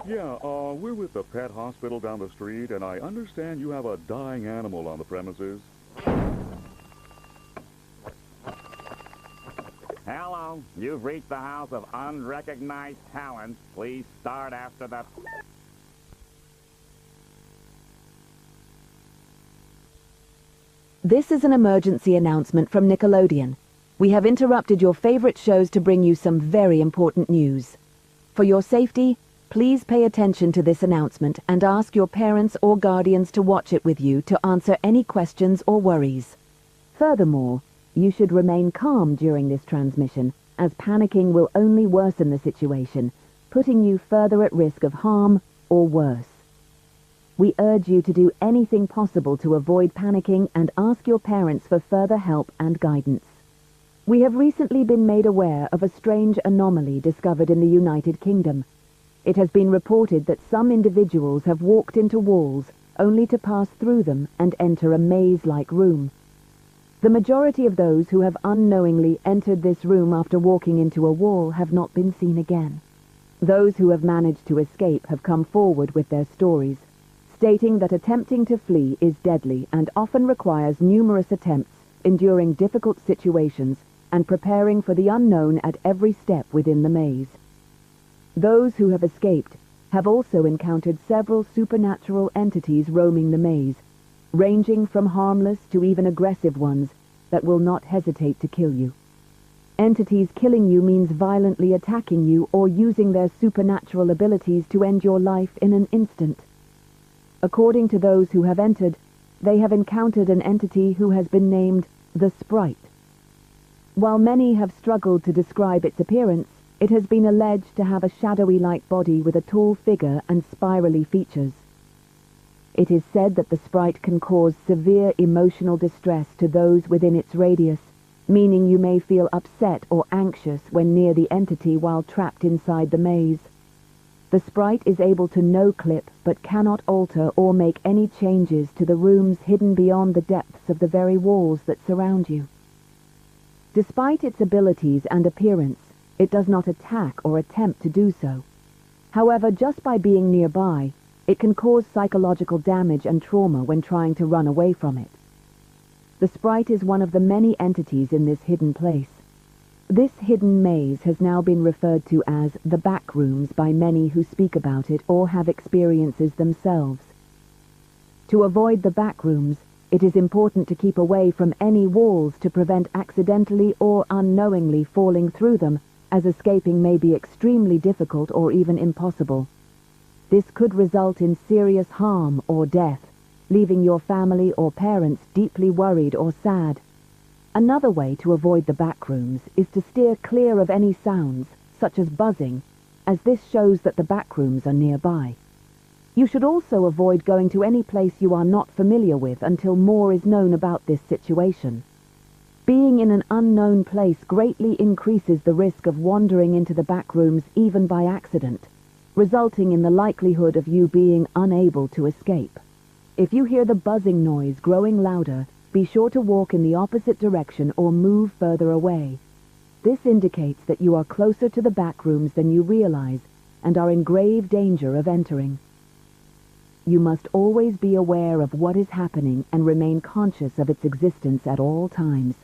Yeah, we're with the pet hospital down the street, and I understand you have a dying animal on the premises. Hello, you've reached the House of Unrecognized Talents. Please start after the... This is an emergency announcement from Nickelodeon. We have interrupted your favorite shows to bring you some very important news. For your safety, please pay attention to this announcement and ask your parents or guardians to watch it with you to answer any questions or worries. Furthermore, you should remain calm during this transmission, as panicking will only worsen the situation, putting you further at risk of harm or worse. We urge you to do anything possible to avoid panicking and ask your parents for further help and guidance. We have recently been made aware of a strange anomaly discovered in the United Kingdom. It has been reported that some individuals have walked into walls only to pass through them and enter a maze-like room. The majority of those who have unknowingly entered this room after walking into a wall have not been seen again. Those who have managed to escape have come forward with their stories, stating that attempting to flee is deadly and often requires numerous attempts, enduring difficult situations, and preparing for the unknown at every step within the maze. Those who have escaped have also encountered several supernatural entities roaming the maze, ranging from harmless to even aggressive ones that will not hesitate to kill you. Entities killing you means violently attacking you or using their supernatural abilities to end your life in an instant. According to those who have entered, they have encountered an entity who has been named the Sprite. While many have struggled to describe its appearance, it has been alleged to have a shadowy-like body with a tall figure and spirally features. It is said that the Sprite can cause severe emotional distress to those within its radius, meaning you may feel upset or anxious when near the entity while trapped inside the maze. The Sprite is able to no-clip but cannot alter or make any changes to the rooms hidden beyond the depths of the very walls that surround you. Despite its abilities and appearance, it does not attack or attempt to do so. However, just by being nearby, it can cause psychological damage and trauma when trying to run away from it. The Sprite is one of the many entities in this hidden place. This hidden maze has now been referred to as the back rooms by many who speak about it or have experiences themselves. To avoid the back rooms, it is important to keep away from any walls to prevent accidentally or unknowingly falling through them, as escaping may be extremely difficult or even impossible. This could result in serious harm or death, leaving your family or parents deeply worried or sad. Another way to avoid the back rooms is to steer clear of any sounds, such as buzzing, as this shows that the back rooms are nearby. You should also avoid going to any place you are not familiar with until more is known about this situation. Being in an unknown place greatly increases the risk of wandering into the back rooms even by accident, resulting in the likelihood of you being unable to escape. If you hear the buzzing noise growing louder, be sure to walk in the opposite direction or move further away. This indicates that you are closer to the back rooms than you realize and are in grave danger of entering. You must always be aware of what is happening and remain conscious of its existence at all times.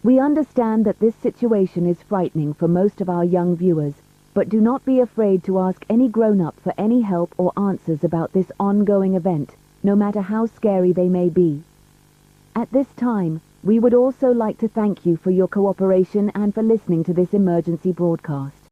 We understand that this situation is frightening for most of our young viewers, but do not be afraid to ask any grown-up for any help or answers about this ongoing event, no matter how scary they may be. At this time, we would also like to thank you for your cooperation and for listening to this emergency broadcast.